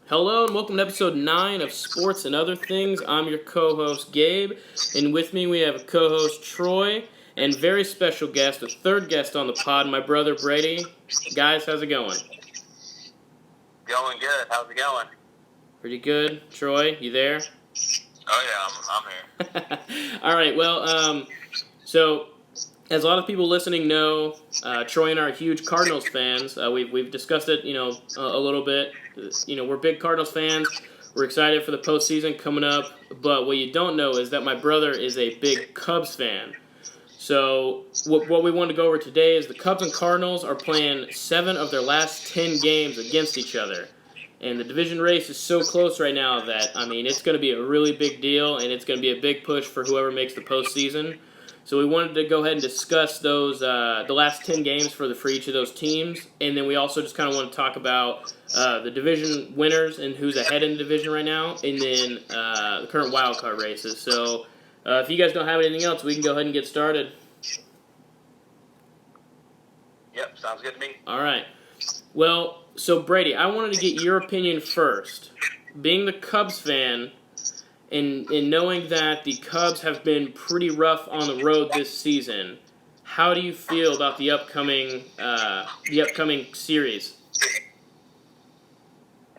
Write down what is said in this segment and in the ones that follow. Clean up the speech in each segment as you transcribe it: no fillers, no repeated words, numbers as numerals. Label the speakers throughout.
Speaker 1: Hello and welcome to episode 9 of Sports and Other Things. I'm your co-host Gabe, and with me we have a co-host Troy, and very special guest, a third guest on the pod, my brother Brady. Guys, how's it going?
Speaker 2: Going good. How's it going?
Speaker 1: Pretty good. Troy, you there?
Speaker 2: Oh yeah, I'm here.
Speaker 1: All right, well, so as a lot of people listening know, Troy and I are huge Cardinals fans. We've discussed it, a little bit. We're big Cardinals fans. We're excited for the postseason coming up. But what you don't know is that my brother is a big Cubs fan. So what we want to go over today is the Cubs and Cardinals are playing 7 of their last 10 games against each other. And the division race is so close right now that, it's going to be a really big deal, and it's going to be a big push for whoever makes the postseason. So we wanted to go ahead and discuss those the last 10 games for each of those teams, and then we also just kind of want to talk about the division winners and who's ahead in the division right now, and then the current wild card races. So if you guys don't have anything else, we can go ahead and get started.
Speaker 2: Yep, sounds good to me.
Speaker 1: All right. Well, so Brady, I wanted to get your opinion first. Being the Cubs fan, and knowing that the Cubs have been pretty rough on the road this season, how do you feel about the upcoming series?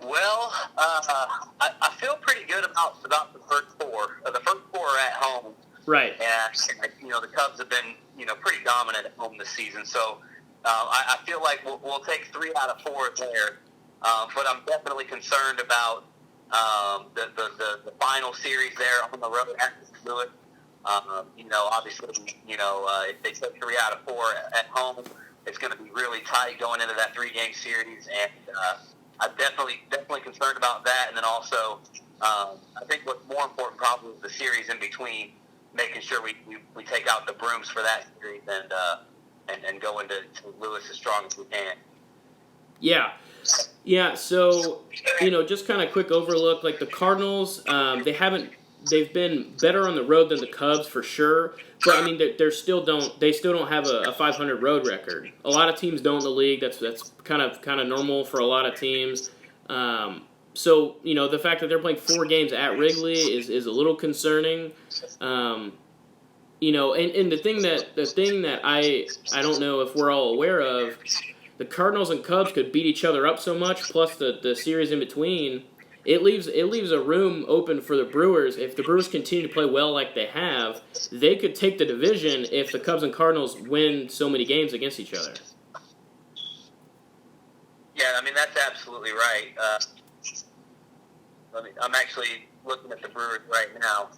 Speaker 2: Well, I feel pretty good about the first four. The first four are at home.
Speaker 1: Right.
Speaker 2: And the Cubs have been pretty dominant at home this season. So I feel like we'll take 3 out of 4 there. But I'm definitely concerned about the final series there on the road at St. Louis. Obviously, if they take 3 out of 4 at home, it's going to be really tight going into that 3-game series, and I'm definitely concerned about that. And then also, I think what's more important probably is the series in between, making sure we take out the brooms for that series and go into Louis as strong as we can.
Speaker 1: Yeah, so, just kind of quick overlook, like the Cardinals, they've been better on the road than the Cubs for sure, but they still don't have a 500 road record. A lot of teams don't in the league. That's kind of normal for a lot of teams. So, the fact that they're playing 4 games at Wrigley is a little concerning. And the thing that I don't know if we're all aware of, the Cardinals and Cubs could beat each other up so much, plus the series in between, it leaves a room open for the Brewers. If the Brewers continue to play well like they have, they could take the division if the Cubs and Cardinals win so many games against each other.
Speaker 2: Yeah, that's absolutely right. I'm actually looking at the Brewers right now.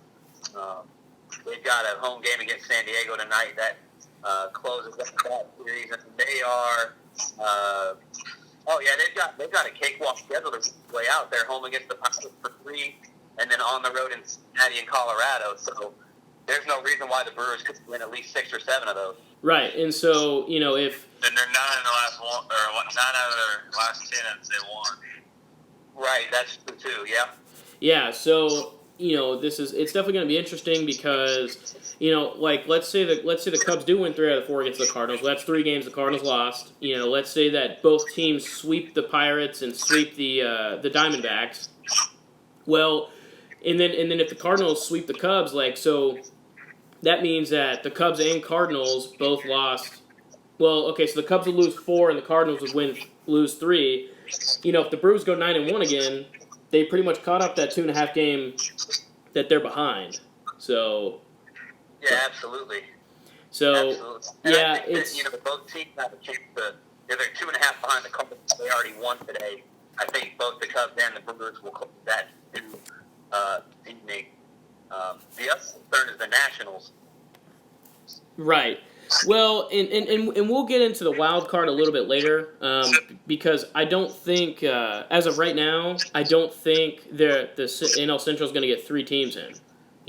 Speaker 2: They've got a home game against San Diego tonight that closes up that series, and they are. They've got a cakewalk schedule to play out. They're home against the Pirates for 3, and then on the road in Cincinnati and Colorado. So there's no reason why the Brewers could win at least 6 or 7 of those.
Speaker 1: Right, and so if
Speaker 2: and they're 9 in the last 1 or 9 out of their last 10 they won. Right, that's true too. Yeah.
Speaker 1: Yeah, so it's definitely going to be interesting because, let's say the Cubs do win 3 out of 4 against the Cardinals. Well, that's 3 games the Cardinals lost. Let's say that both teams sweep the Pirates and sweep the Diamondbacks. Well, and then if the Cardinals sweep the Cubs, so that means that the Cubs and Cardinals both lost. Well, okay, so the Cubs would lose 4 and the Cardinals would lose 3. If the Brewers go 9-1 again, they pretty much caught up that 2.5 game that they're behind. So.
Speaker 2: Yeah, absolutely.
Speaker 1: So,
Speaker 2: and
Speaker 1: yeah,
Speaker 2: I think both teams have a chance to. They're 2.5 behind the Cubs. They already won today. I think both the Cubs and the Brewers will close that evening. The other concern is the Nationals.
Speaker 1: Right. Well, and we'll get into the wild card a little bit later, because I don't think, as of right now, I don't think the NL Central is going to get 3 teams in.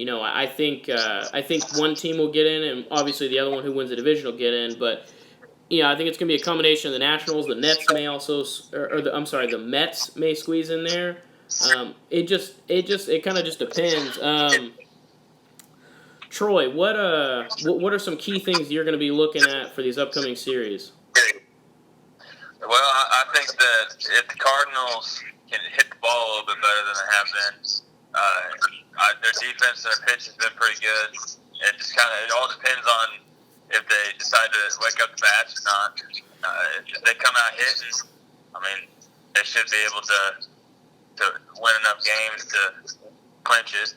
Speaker 1: I think one team will get in, and obviously the other one who wins the division will get in. But I think it's going to be a combination of the Nationals. The Nets may also, the Mets may squeeze in there. It kind of just depends. Troy, what are some key things you're going to be looking at for these upcoming series?
Speaker 2: Well, I think that if the Cardinals can hit the
Speaker 3: ball a little bit better than they have been. Their defense and their pitch has been pretty good. It just it all depends on if they decide to wake up the bats or not. If they come out hitting, I mean, they should be able to win enough games to clinch it.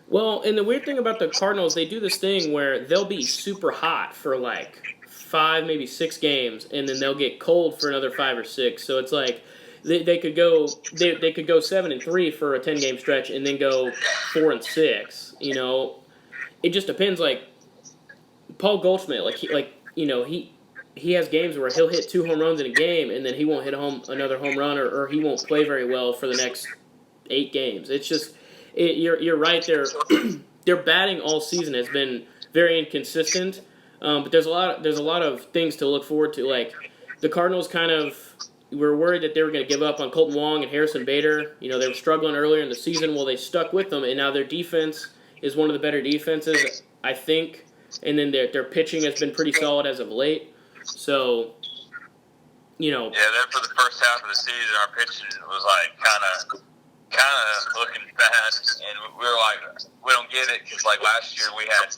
Speaker 1: Well, and the weird thing about the Cardinals, they do this thing where they'll be super hot for like 5, maybe 6 games, and then they'll get cold for another 5 or 6. So it's like they could go 7-3 for a 10-game stretch, and then go 4-6. You know, it just depends. Like Paul Goldschmidt, he has games where he'll hit 2 home runs in a game, and then he won't hit another home run, or he won't play very well for the next 8 games. It's just you're right there. Their batting all season has been very inconsistent, but there's a lot of things to look forward to. Like the Cardinals were worried that they were going to give up on Colton Wong and Harrison Bader. You know, they were struggling earlier in the season. Well, they stuck with them, and now their defense is one of the better defenses, I think. And then their pitching has been pretty solid as of late. So, you know.
Speaker 3: Yeah, then for the first half of the season, our pitching was like kind of looking bad, and we were like, we don't get it, because like last year we had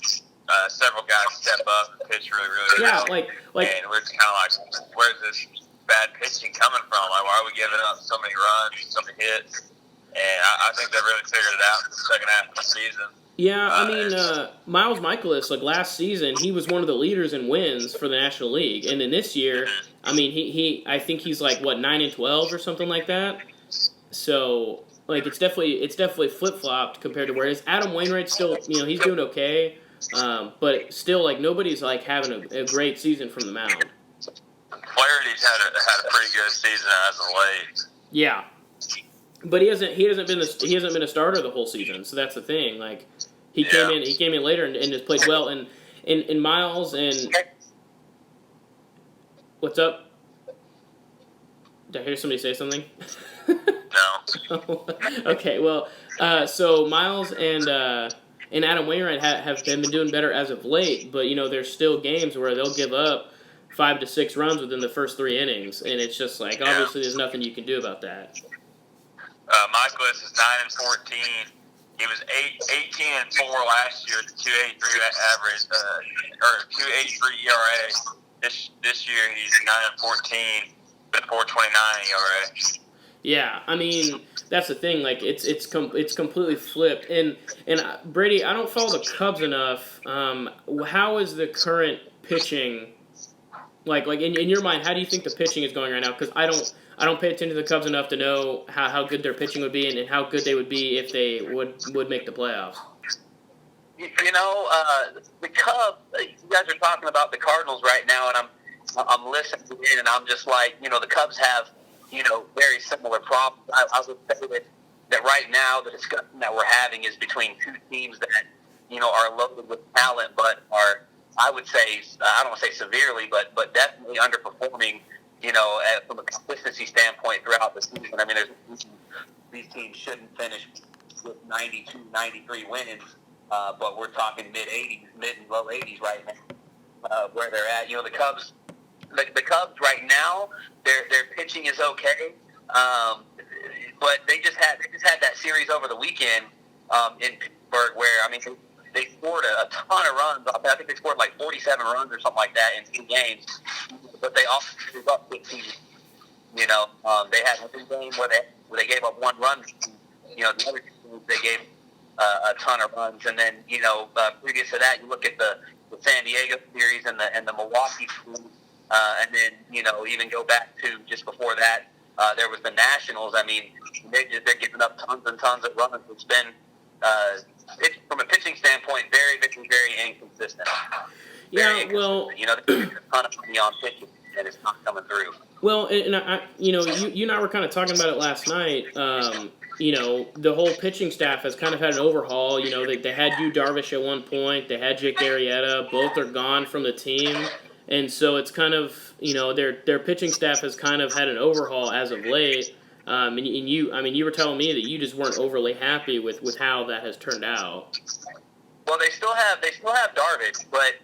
Speaker 3: several guys step up and pitch really, really well.
Speaker 1: Yeah,
Speaker 3: and we're just kind of like, where's this bad pitching coming from? Like, why are we giving up so many runs, so many hits? And I think they really figured it out in the second half of the season.
Speaker 1: Yeah, I mean, Miles Michaelis, like last season, he was one of the leaders in wins for the National League, and then this year, I mean, I think he's like 9-12 or something like that. So, like, it's definitely flip flopped compared to where it is. Adam Wainwright's still, you know, he's doing okay, but still, like, nobody's like having a great season from the mound.
Speaker 3: Flaherty's had a pretty good season as of late.
Speaker 1: Yeah. But he hasn't been a starter the whole season, so that's the thing. Like he came in later and just played well. And Miles and what's up? Did I hear somebody say something?
Speaker 3: No.
Speaker 1: Okay, well, so Miles and Adam Wainwright have been doing better as of late, but you know there's still games where they'll give up 5 to 6 runs within the first 3 innings, and it's just like obviously there's nothing you can do about that.
Speaker 3: Michaelis is 9-14. He was 18-4 last year with a 2.83 average, or 2.83 ERA. This year he's 9-14 with 4.29 ERA.
Speaker 1: Yeah, I mean that's the thing. Like it's completely flipped. And Brady, I don't follow the Cubs enough. How is the current pitching? Like in your mind, how do you think the pitching is going right now? Because I don't pay attention to the Cubs enough to know how good their pitching would be and how good they would be if they would make the playoffs.
Speaker 2: You know, the Cubs. You guys are talking about the Cardinals right now, and I'm listening in, and I'm just like, you know, the Cubs have, you know, very similar problems. I would say that right now the discussion that we're having is between 2 teams that, you know, are loaded with talent, but are, I would say, I don't want to say severely, but definitely underperforming, you know, from a consistency standpoint throughout the season. I mean, these teams shouldn't finish with 92, 93 wins, but we're talking mid and low 80s right now, where they're at. You know, the Cubs right now, their pitching is okay, but they just had that series over the weekend in Pittsburgh where, I mean, they scored a ton of runs. I think they scored like 47 runs or something like that in 2 games. But they also gave up 15. You know, they had one game where they gave up 1 run. You know, the other 2 games they gave a ton of runs. And then, you know, previous to that, you look at the San Diego series and the Milwaukee series. And then, you know, even go back to just before that, there was the Nationals. I mean, they're giving up tons and tons of runs. It's been from a pitching standpoint, very, very, very inconsistent.
Speaker 1: Yeah, well,
Speaker 2: you know, there's a ton of money on pitching, and it's not coming through.
Speaker 1: Well, and I, you know, you and I were kind of talking about it last night. You know, the whole pitching staff has kind of had an overhaul. You know, they had Yu Darvish at one point. They had Jake Arrieta. Both are gone from the team. And so it's kind of, you know, their pitching staff has kind of had an overhaul as of late. And you were telling me that you just weren't overly happy with how that has turned out.
Speaker 2: Well, they still have Darvish, but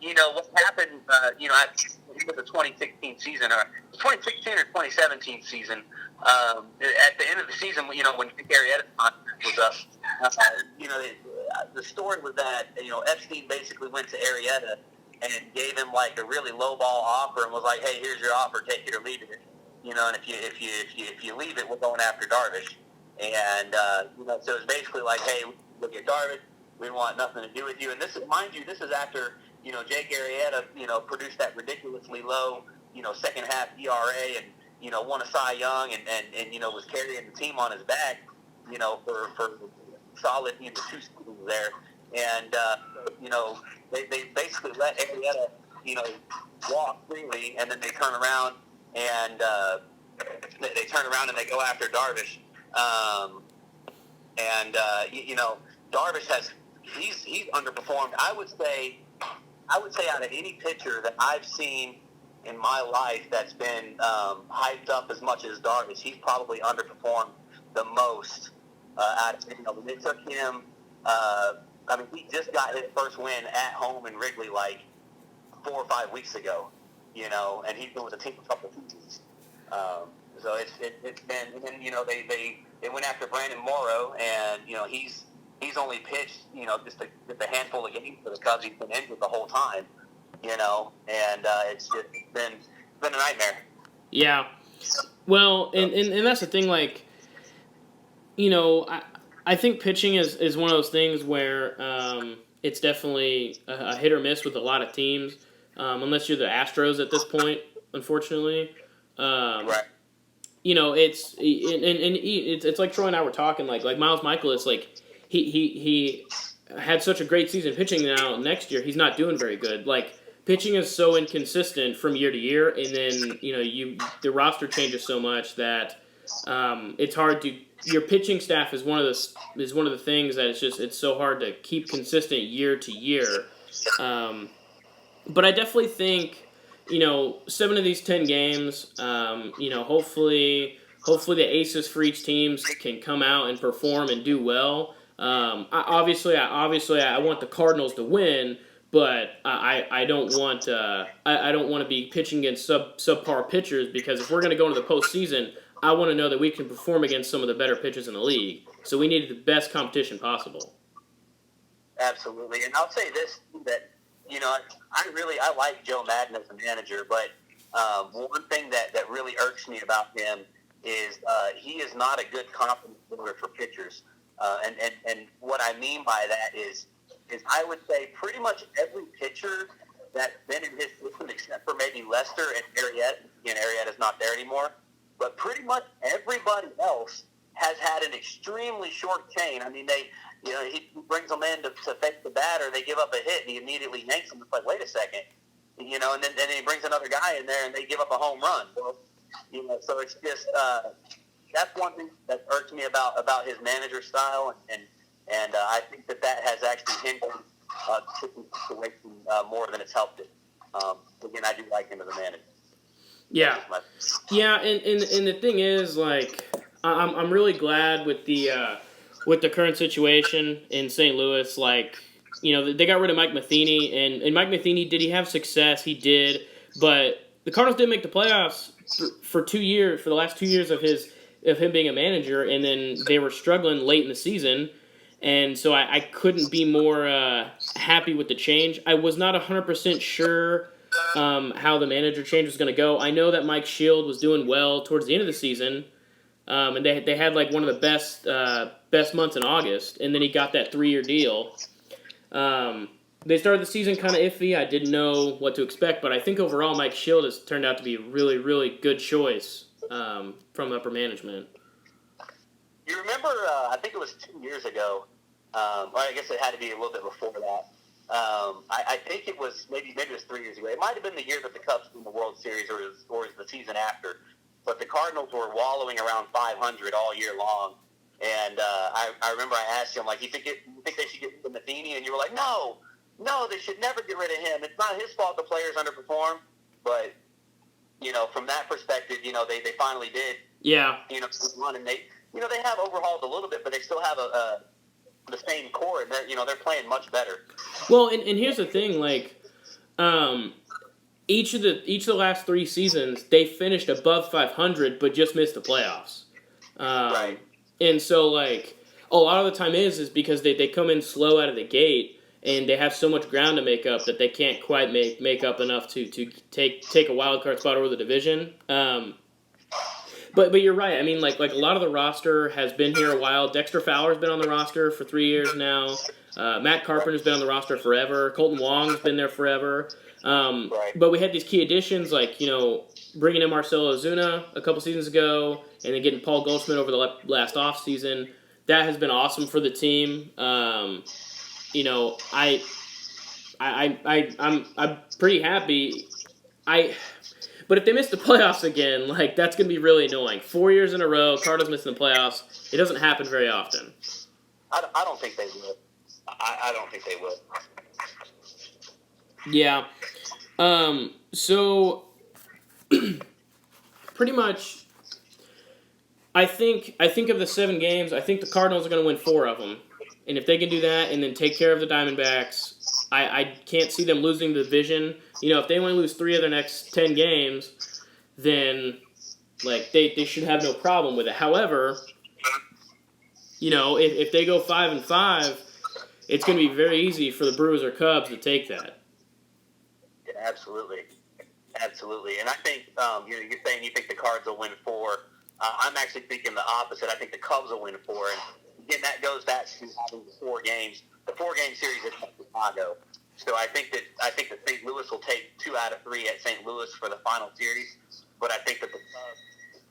Speaker 2: you know what happened. You know, of the 2016 season, or 2016 or 2017 season. At the end of the season, when Garrietta's contract was up, the story was that Epstein basically went to Arrieta and gave him like a really low ball offer and was like, "Hey, here's your offer, take it or leave it." And if you leave it, we're going after Darvish. And so it's basically like, "Hey, look at Darvish. We want nothing to do with you." And this is, mind you, this is after Jake Arrieta produced that ridiculously low second half ERA and won a Cy Young and was carrying the team on his back for solid 2 seasons there. And they basically let Arrieta walk freely, and then they turn around and they go after Darvish. Darvish he's underperformed. I would say out of any pitcher that I've seen in my life that's been hyped up as much as Darvish, he's probably underperformed the most. It took him. He just got his first win at home in Wrigley like 4 or 5 weeks ago, and he's been with the team for a couple of seasons. So it's been, and then they went after Brandon Morrow, and he's only pitched just a handful of games for the Cubs. He's been injured the whole time, and it's just been a nightmare.
Speaker 1: Yeah, well, and that's the thing, like, I think pitching is one of those things where it's definitely a hit or miss with a lot of teams, unless you're the Astros at this point, unfortunately.
Speaker 2: Right.
Speaker 1: It's like Troy and I were talking, like Miles Michaelis, like he had such a great season pitching. Now next year he's not doing very good. Like, pitching is so inconsistent from year to year, and then the roster changes so much that it's hard to. Your pitching staff is one of the things that it's so hard to keep consistent year to year. But I definitely think 7 of these 10 games, hopefully the aces for each teams can come out and perform and do well. Obviously I want the Cardinals to win, but I don't want to be pitching against subpar pitchers, because if we're going to go into the postseason, I want to know that we can perform against some of the better pitchers in the league. So we need the best competition possible.
Speaker 2: Absolutely, and I'll say this, that I like Joe Madden as a manager, but one thing that really irks me about him is he is not a good confidence builder for pitchers. And what I mean by that is I would say pretty much every pitcher that's been in his system, except for maybe Lester and Arrieta. Arrieta's not there anymore. But pretty much everybody else has had an extremely short chain. I mean, he brings them in to face the batter, they give up a hit, and he immediately yanks them. It's like, wait a second, and then he brings another guy in there, and they give up a home run. Well, so it's just that's one thing that irks me about his manager style, and I think that has actually hindered the situation more than it's helped it. Again, I do like him as a manager.
Speaker 1: Yeah, and the thing is, like, I'm really glad with the current situation in St. Louis. Like, they got rid of Mike Matheny, and Mike Matheny, did he have success? He did, but the Cardinals didn't make the playoffs for 2 years, for the last 2 years of him being a manager, and then they were struggling late in the season, and so I couldn't be more happy with the change. I was not 100% sure how the manager change was going to go. I know that Mike Shield was doing well towards the end of the season, and they had like one of the best months in August, and then he got that 3-year deal. They started the season kind of iffy. I didn't know what to expect, but I think overall Mike Shield has turned out to be a really, really good choice from upper management.
Speaker 2: You remember, I think it was 2 years ago, or I guess it had to be a little bit before that. I think it was maybe it was 3 years ago. It might have been the year that the Cubs won the World Series, or it was the season after. But the Cardinals were wallowing around 500 all year long. And I remember I asked you, I'm like, you think they should get rid of Matheny? And you were like, no, they should never get rid of him. It's not his fault the players underperform. But, from that perspective, they finally did.
Speaker 1: Yeah.
Speaker 2: And they have overhauled a little bit, but they still have the same core, and they're playing much better.
Speaker 1: Well, and here's the thing, like, each of the last 3 seasons they finished above 500, but just missed the playoffs.
Speaker 2: Right.
Speaker 1: And so like a lot of the time is because they come in slow out of the gate and they have so much ground to make up that they can't quite make up enough to take a wild card spot over the division. But you're right. I mean, like a lot of the roster has been here a while. Dexter Fowler's been on the roster for 3 years now. Matt Carpenter's been on the roster forever. Colton Wong's been there forever. But we had these key additions like, bringing in Marcelo Ozuna a couple seasons ago and then getting Paul Goldschmidt over the last offseason. That has been awesome for the team. I'm pretty happy. But if they miss the playoffs again, like that's going to be really annoying. 4 years in a row, Cardinals missing the playoffs. It doesn't happen very often.
Speaker 2: I don't think they will. I don't think they will.
Speaker 1: Yeah. So pretty much, I think of the 7 games. I think the Cardinals are going to win 4 of them, and if they can do that and then take care of the Diamondbacks, I can't see them losing the division. If they only lose 3 of their next 10 games, then like they should have no problem with it. However, if they go 5-5, it's going to be very easy for the Brewers or Cubs to take that.
Speaker 2: Yeah, absolutely. And I think you're saying you think the Cards will win 4. I'm actually thinking the opposite. I think the Cubs will win 4. And again, that goes back to having the 4 games. The 4-game series is in Chicago. So I think that St. Louis will take 2 out of 3 at St. Louis for the final series. But I think that the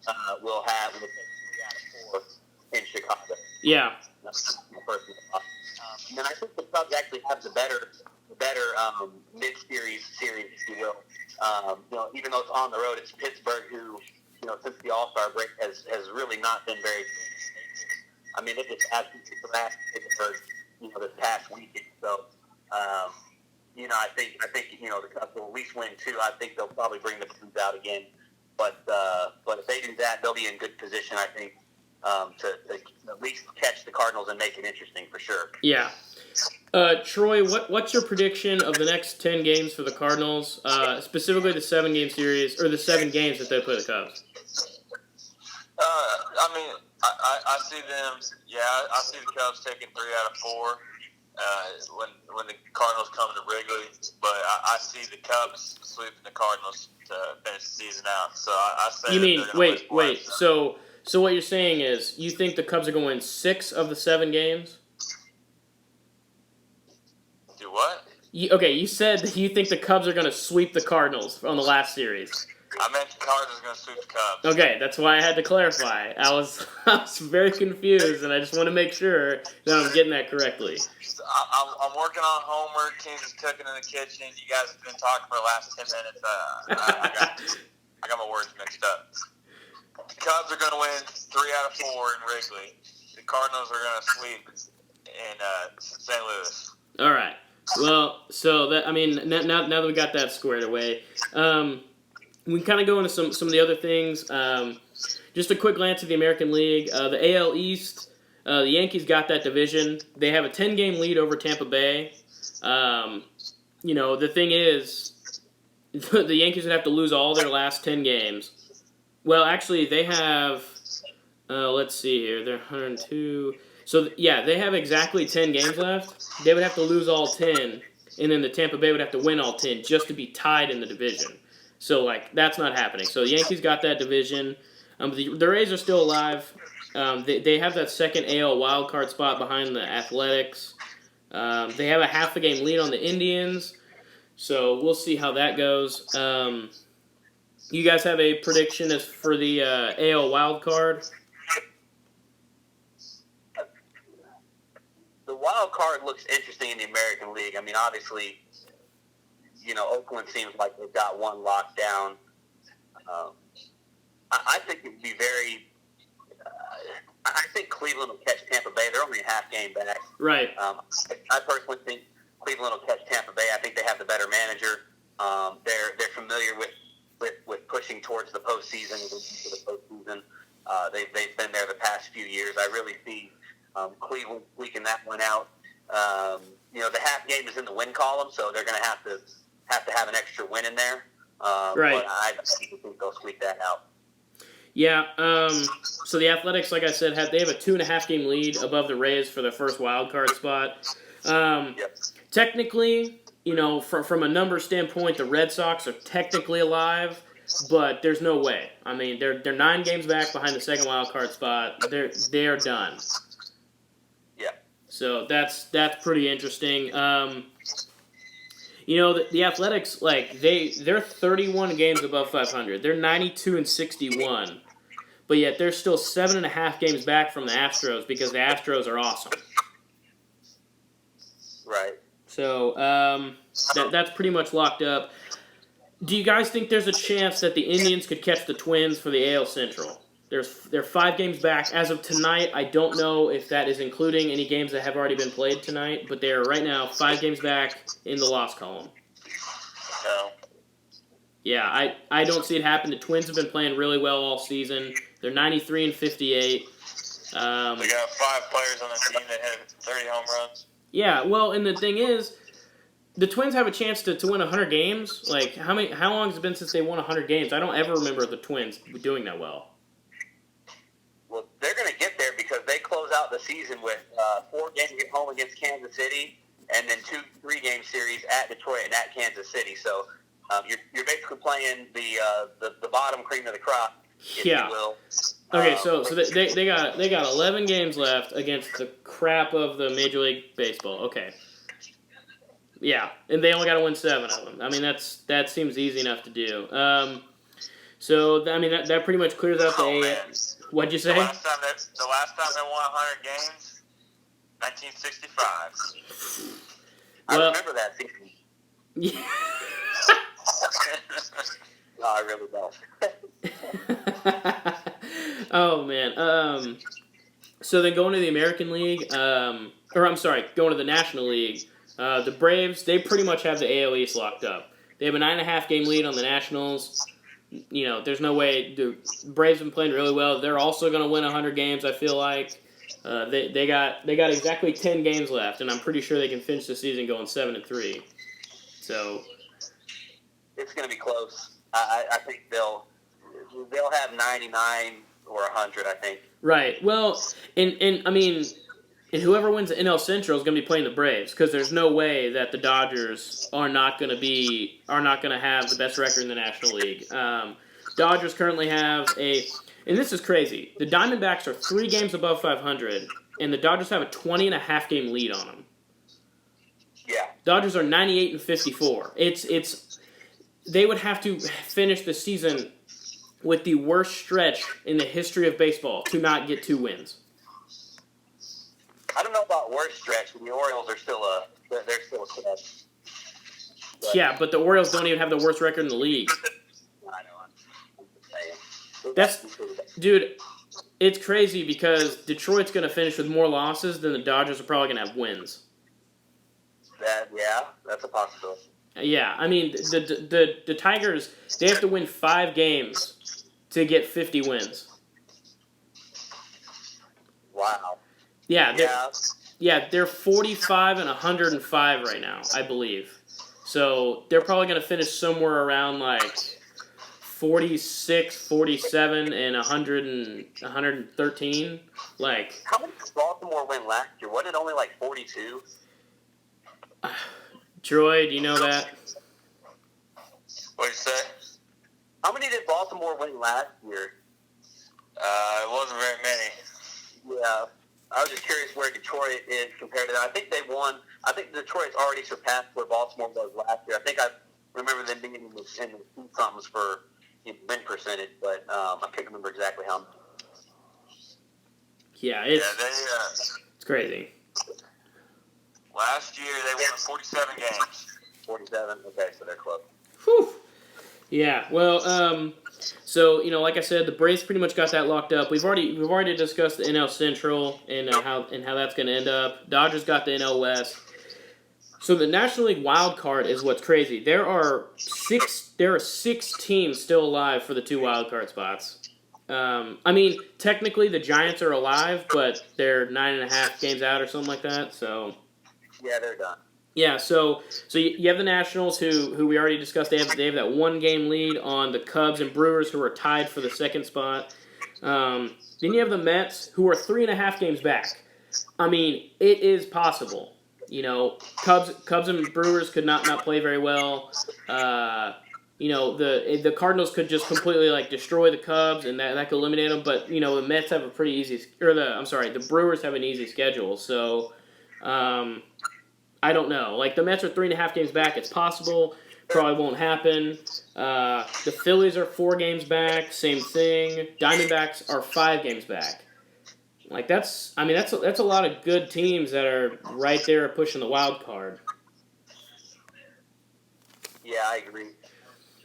Speaker 2: Cubs will take 3 out of 4 in Chicago.
Speaker 1: Yeah.
Speaker 2: And then I think the Cubs actually have the better mid-series, if you will. Even though it's on the road, it's Pittsburgh who, since the All-Star break has really not been very good. I mean, it just absolutely thrashed Pittsburgh, this past weekend. So, I think the Cubs will at least win 2. I think they'll probably bring the Blues out again. But if they do that, they'll be in good position, I think, to at least catch the Cardinals and make it interesting for sure.
Speaker 1: Yeah. Troy, what's your prediction of the next 10 games for the Cardinals, specifically the 7-game series, or the 7 games that they play the Cubs?
Speaker 3: I see them. Yeah, I see the Cubs taking 3 out of 4 when the Cardinals come to Wrigley. But I see the Cubs sweeping the Cardinals to finish the season out. So I say.
Speaker 1: You mean wait? So what you're saying is you think the Cubs are going to win 6 of the 7 games?
Speaker 3: Do what?
Speaker 1: You said that you think the Cubs are going to sweep the Cardinals on the last series.
Speaker 3: I meant the Cardinals are going to sweep the Cubs.
Speaker 1: Okay, that's why I had to clarify. I was very confused, and I just want to make sure that I'm getting that correctly.
Speaker 3: I'm working on homework. Teams is cooking in the kitchen. You guys have been talking for the last 10 minutes. I got my words mixed up. The Cubs are going to win 3 out of 4 in Wrigley. The Cardinals are going to sweep in St. Louis.
Speaker 1: All right. Well, so that now that we got that squared away, we can kind of go into some of the other things. Just a quick glance at the American League. The AL East, the Yankees got that division. They have a 10-game lead over Tampa Bay. The thing is, the Yankees would have to lose all their last 10 games. Well, actually, they have, let's see here, they're 102. So, yeah, they have exactly 10 games left. They would have to lose all 10, and then the Tampa Bay would have to win all 10 just to be tied in the division. So, that's not happening. So, the Yankees got that division. The Rays are still alive. They have that second AL wildcard spot behind the Athletics. They have a half-a-game lead on the Indians. So, we'll see how that goes. You guys have a prediction as for the AL wildcard?
Speaker 2: The wild card looks interesting in the American League. I mean, obviously, Oakland seems like they've got one locked down. I think it would be very. I think Cleveland will catch Tampa Bay. They're only a half game back.
Speaker 1: Right.
Speaker 2: I personally think Cleveland will catch Tampa Bay. I think they have the better manager. They're familiar with pushing towards the postseason. They've been there the past few years. I really see Cleveland squeaking that one out. The half game is in the win column, so they're going to have an extra win in there.
Speaker 1: Right.
Speaker 2: But I think they'll squeak that out.
Speaker 1: Yeah. So the Athletics, like I said, they have a 2.5 game lead above the Rays for their first wild card spot.
Speaker 2: Yep.
Speaker 1: Technically, from a number standpoint, the Red Sox are technically alive, but there's no way. I mean, they're 9 games back behind the second wild card spot. They're done.
Speaker 2: Yeah.
Speaker 1: So that's pretty interesting. The Athletics, they're 31 games above 500. They're 92-61, but yet they're still 7.5 games back from the Astros because the Astros are awesome.
Speaker 2: Right.
Speaker 1: So that's pretty much locked up. Do you guys think there's a chance that the Indians could catch the Twins for the AL Central? They're 5 games back as of tonight. I don't know if that is including any games that have already been played tonight, but they are right now 5 games back in the loss column.
Speaker 3: No.
Speaker 1: Yeah, I don't see it happen. The Twins have been playing really well all season. They're 93-58.
Speaker 3: They got 5 players on the team that hit 30 home runs.
Speaker 1: Yeah, well, and the thing is, the Twins have a chance to win 100 games. Like, how long has it been since they won 100 games? I don't ever remember the Twins doing that well.
Speaker 2: Well, they're going to get there because they close out the season with 4 games at home against Kansas City, and then 2 3-game series at Detroit and at Kansas City. So you're basically playing the bottom cream of the crop, if you will.
Speaker 1: Okay, so they got 11 games left against the crap of the Major League Baseball. Okay. Yeah, and they only got to win 7 of them. I mean, that seems easy enough to do. That pretty much clears out the AL. What'd you say?
Speaker 3: The last time they won 100 games, 1965.
Speaker 2: I remember that season.
Speaker 1: Yeah.
Speaker 2: No, I really don't.
Speaker 1: Oh, man. So then going to the American League, going to the National League, the Braves, they pretty much have the AL East locked up. They have a 9.5 game lead on the Nationals. There's no way. The Braves have been playing really well. They're also going to win 100 games, I feel like. They got exactly 10 games left, and I'm pretty sure they can finish the season going 7-3. So
Speaker 2: it's going to be close. I think they'll have 99 or 100, I think. Right.
Speaker 1: Well, and whoever wins the NL Central is going to be playing the Braves because there's no way that the Dodgers are not going to have the best record in the National League. Dodgers currently have and this is crazy. The Diamondbacks are 3 games above 500, and the Dodgers have a 20.5 game lead on them.
Speaker 2: Yeah.
Speaker 1: Dodgers are 98-54. They would have to finish the season with the worst stretch in the history of baseball to not get 2 wins.
Speaker 2: I don't know about worst stretch. The Orioles are still a stretch.
Speaker 1: Yeah, but the Orioles don't even have the worst record in the league.
Speaker 2: I know. I'm just saying.
Speaker 1: Dude, it's crazy because Detroit's going to finish with more losses than the Dodgers are probably going to have wins.
Speaker 2: That's a possibility.
Speaker 1: Yeah, I mean, the Tigers, they have to win 5 games to get 50 wins.
Speaker 2: Wow.
Speaker 1: Yeah, they're 45-105 right now, I believe. So they're probably going to finish somewhere around like 46, 47, and 113. Like,
Speaker 2: how many did Baltimore win last year? Wasn't it only like 42?
Speaker 1: Troy, do you know that?
Speaker 3: What'd you say?
Speaker 2: How many did Baltimore win last year?
Speaker 3: It wasn't very many.
Speaker 2: Yeah. I was just curious where Detroit is compared to that. I think they won. I think Detroit's already surpassed where Baltimore was last year. I think I remember them being in the somethings for win percentage, but I can't remember exactly how.
Speaker 1: Yeah, it's crazy.
Speaker 3: Last year they won 47 games.
Speaker 2: 47. Okay, so they're close.
Speaker 1: Whew. Yeah. Well, so like I said, the Braves pretty much got that locked up. We've already discussed the NL Central and how that's going to end up. Dodgers got the NL West. So the National League wild card is what's crazy. There are 6 teams still alive for the 2 wild card spots. Technically the Giants are alive, but they're 9.5 games out or something like that. So
Speaker 2: yeah, they're done.
Speaker 1: Yeah, so you have the Nationals who we already discussed. They have that 1 game lead on the Cubs and Brewers who are tied for the second spot. Then you have the Mets who are 3.5 games back. I mean, it is possible. Cubs and Brewers could not play very well. The Cardinals could just completely like destroy the Cubs and that could eliminate them. But the Mets have a pretty easy, or the Brewers have an easy schedule. So. I don't know. Like the Mets are 3.5 games back. It's possible. Probably won't happen. The Phillies are 4 games back. Same thing. Diamondbacks are 5 games back. Like that's a lot of good teams that are right there pushing the wild card.
Speaker 2: Yeah, I agree.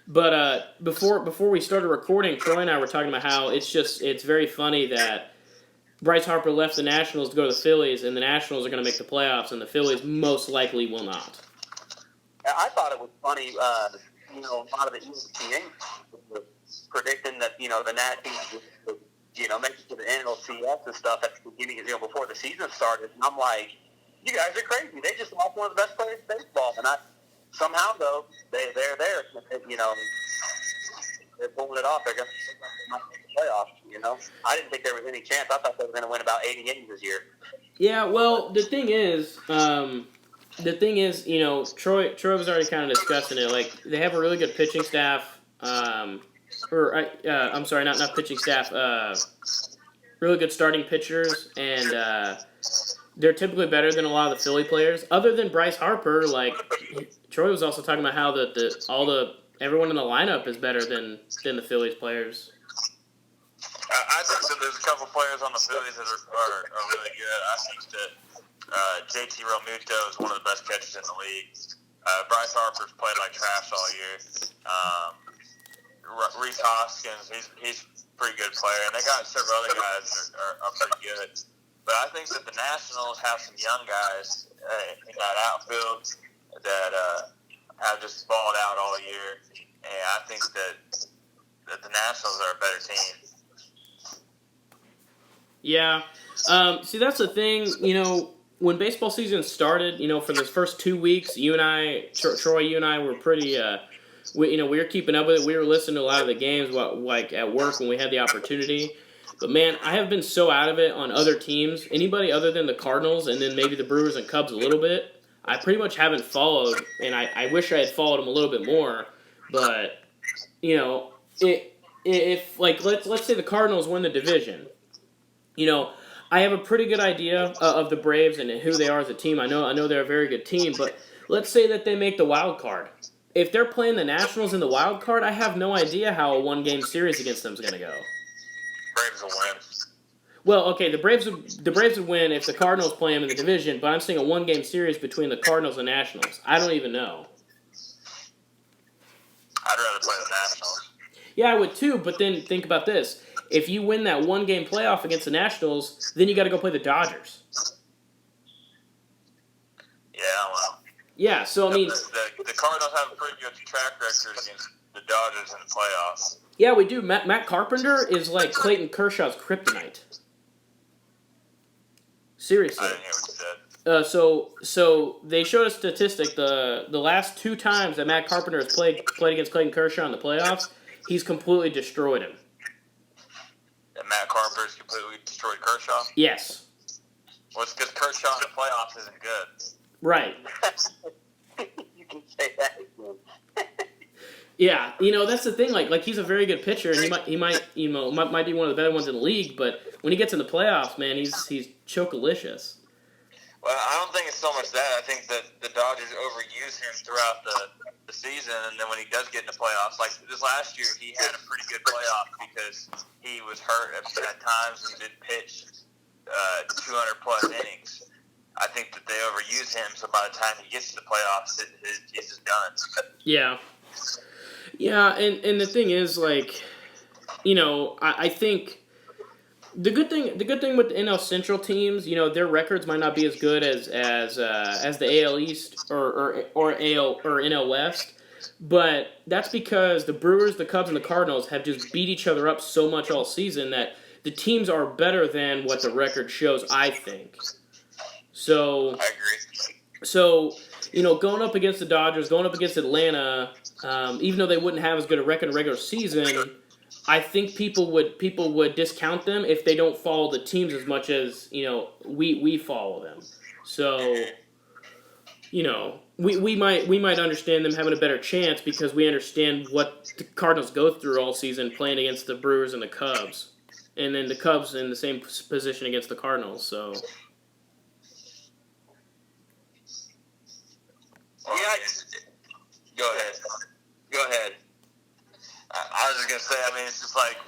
Speaker 1: But before we started recording, Troy and I were talking about how it's very funny that Bryce Harper left the Nationals to go to the Phillies, and the Nationals are going to make the playoffs, and the Phillies most likely will not.
Speaker 2: I thought it was funny. A lot of the ESPN were predicting that the Nat teams would make it to the NLCS and stuff at the beginning, before the season started. And I'm like, you guys are crazy. They just lost one of the best players in baseball, and somehow though they're there. They're pulling it off. They're going to make the playoffs. I didn't think there was any chance. I thought they were going to win about 80 innings this year.
Speaker 1: Yeah, well, the thing is, Troy was already kind of discussing it. Like they have a really good pitching staff. I'm sorry, not pitching staff. Really good starting pitchers, and they're typically better than a lot of the Philly players. Other than Bryce Harper, like Troy was also talking about how everyone in the lineup is better than the Phillies players.
Speaker 3: I think that there's a couple players on the Phillies that are really good. I think that JT Realmuto is one of the best catchers in the league. Bryce Harper's played like trash all year. Reese Hoskins, he's a pretty good player, and they got several other guys that are pretty good. But I think that the Nationals have some young guys in that outfield that have just balled out all year, and I think that the Nationals are a better team.
Speaker 1: Yeah. See, that's the thing. When baseball season started, for those first 2 weeks, you and I, Troy, you and I were pretty. We were keeping up with it. We were listening to a lot of the games, like at work when we had the opportunity. But man, I have been so out of it on other teams. Anybody other than the Cardinals, and then maybe the Brewers and Cubs a little bit. I pretty much haven't followed, and I wish I had followed them a little bit more. But if let's say the Cardinals win the division. I have a pretty good idea of the Braves and who they are as a team. I know they're a very good team, but let's say that they make the wild card. If they're playing the Nationals in the wild card, I have no idea how a 1-game series against them is going to go.
Speaker 3: Braves will win.
Speaker 1: Well, okay, the Braves would win if the Cardinals play them in the division, but I'm saying a 1-game series between the Cardinals and Nationals. I don't even know.
Speaker 3: I'd rather play the Nationals.
Speaker 1: Yeah, I would too, but then think about this. If you win that 1-game playoff against the Nationals, then you got to go play the Dodgers.
Speaker 3: Yeah, well.
Speaker 1: Yeah, so I mean,
Speaker 3: the Cardinals have a pretty good track record against the Dodgers in the playoffs.
Speaker 1: Yeah, we do. Matt Carpenter is like Clayton Kershaw's kryptonite. Seriously.
Speaker 3: I didn't hear what you said.
Speaker 1: So they showed a statistic. The last 2 times that Matt Carpenter has played against Clayton Kershaw in the playoffs, he's completely destroyed him.
Speaker 3: And Matt Carpenter's completely destroyed Kershaw?
Speaker 1: Yes.
Speaker 3: Well, it's because Kershaw in the playoffs isn't good.
Speaker 1: Right.
Speaker 2: You can say that again.
Speaker 1: Yeah, that's the thing. Like he's a very good pitcher, and he might be one of the better ones in the league. But when he gets in the playoffs, man, he's chocolicious.
Speaker 3: Well, I don't think it's so much that. I think that the Dodgers overuse him throughout the season, and then when he does get in the playoffs, like this last year, he had a pretty good playoff because he was hurt at times and didn't pitch 200-plus innings. I think that they overuse him, so by the time he gets to the playoffs, he's just done.
Speaker 1: Yeah. Yeah, and the thing is, like, I think the good thing with the NL Central teams, their records might not be as good as the AL East or AL or NL West, but that's because the Brewers, the Cubs, and the Cardinals have just beat each other up so much all season that the teams are better than what the record shows, I think. So
Speaker 3: I agree.
Speaker 1: So going up against the Dodgers, going up against Atlanta, even though they wouldn't have as good a record in the regular season, I think people would discount them if they don't follow the teams as much as we follow them. So we might understand them having a better chance because we understand what the Cardinals go through all season playing against the Brewers and the Cubs, and then the Cubs in the same position against the Cardinals. So.
Speaker 2: Yeah, go ahead. Go ahead.
Speaker 3: I was just gonna say. I mean, it's just like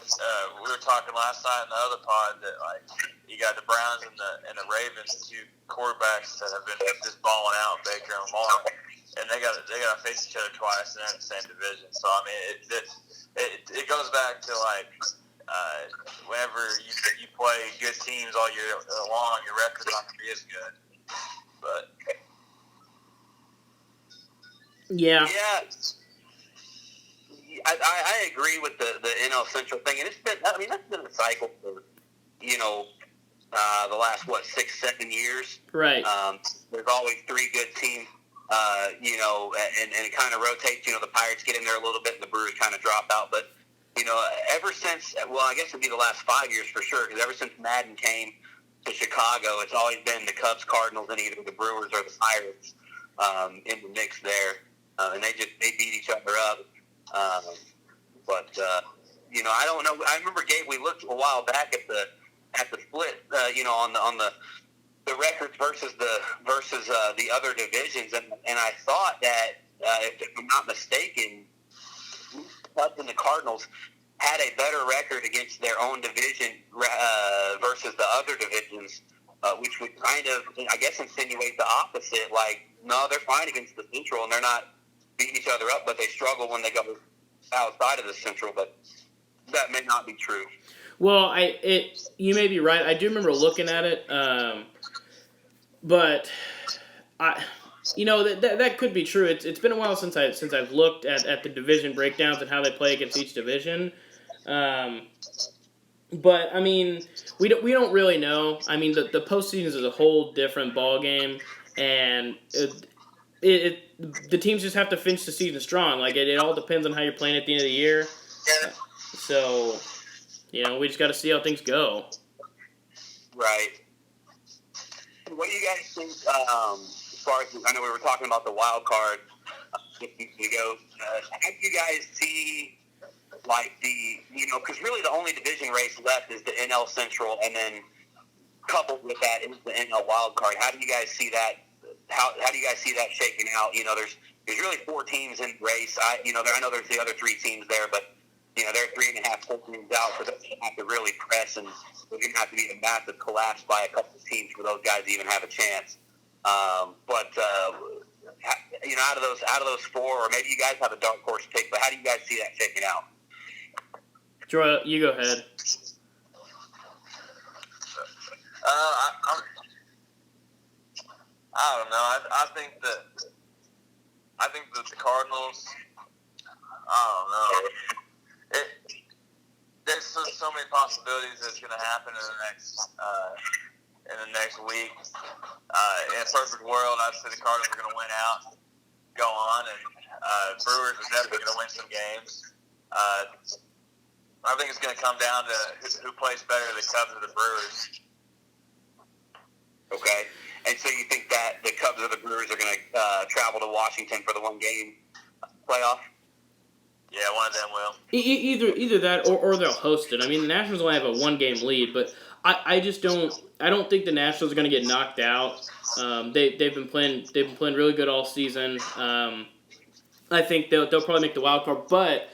Speaker 3: we were talking last night in the other pod that like you got the Browns and the Ravens, two quarterbacks that have been just balling out, Baker and Lamar, and they got to face each other twice, and they're in the same division. So I mean, it goes back to like whenever you play good teams all year long, your record's not gonna be as good, but.
Speaker 1: Yeah.
Speaker 2: I agree with the NL Central thing, and that's been a cycle for the last 6-7 years.
Speaker 1: Right.
Speaker 2: There's always three good teams, and it kind of rotates. The Pirates get in there a little bit, and the Brewers kind of drop out. But ever since, I guess it'd be the last 5 years for sure, because ever since Madden came to Chicago, it's always been the Cubs, Cardinals, and either the Brewers or the Pirates in the mix there. And they beat each other up. I don't know. I remember, Gabe, we looked a while back at the split, on the records versus the other divisions, and I thought that if I'm not mistaken, the Cubs and the Cardinals had a better record against their own division versus the other divisions, which would kind of, I guess, insinuate the opposite. Like, no, they're fine against the Central, and they're not beating each other up, but they struggle when they go outside of the Central. But that may not be true.
Speaker 1: Well, you may be right. I do remember looking at it, but that could be true. It's been a while since I've looked at the division breakdowns and how they play against each division. But I mean, we don't really know. I mean, the postseason is a whole different ball game, and the teams just have to finish the season strong. Like it all depends on how you're playing at the end of the year. So, we just got to see how things go.
Speaker 2: Right. What do you guys think? As far as I know, we were talking about the wild card a few weeks ago. How do you guys see like because really the only division race left is the NL Central, and then coupled with that is the NL wild card. How do you guys see that? How do you guys see that shaking out? There's really 4 teams in the race. I know there's the other 3 teams there, but they're 3.5, 4 teams out, so they're going to have to really press, and there's going to have to be a massive collapse by a couple of teams for those guys to even have a chance. Out of those 4, or maybe you guys have a dark horse pick, but how do you guys see that shaking out?
Speaker 1: Joy, you go ahead.
Speaker 3: I don't know. I think that the Cardinals. I don't know. There's so many possibilities that's going to happen in the next week. In a perfect world, I'd say the Cardinals are going to win out, go on, and Brewers are definitely going to win some games. I think it's going to come down to who plays better, the Cubs or the Brewers.
Speaker 2: Okay. And so you think that the Cubs or the Brewers are going to travel to Washington for the one-game playoff?
Speaker 3: Yeah, one of them will.
Speaker 1: Either that or they'll host it. I mean, the Nationals only have a 1-game lead, but I just don't. I don't think the Nationals are going to get knocked out. They've been playing really good all season. I think they'll probably make the wild card, but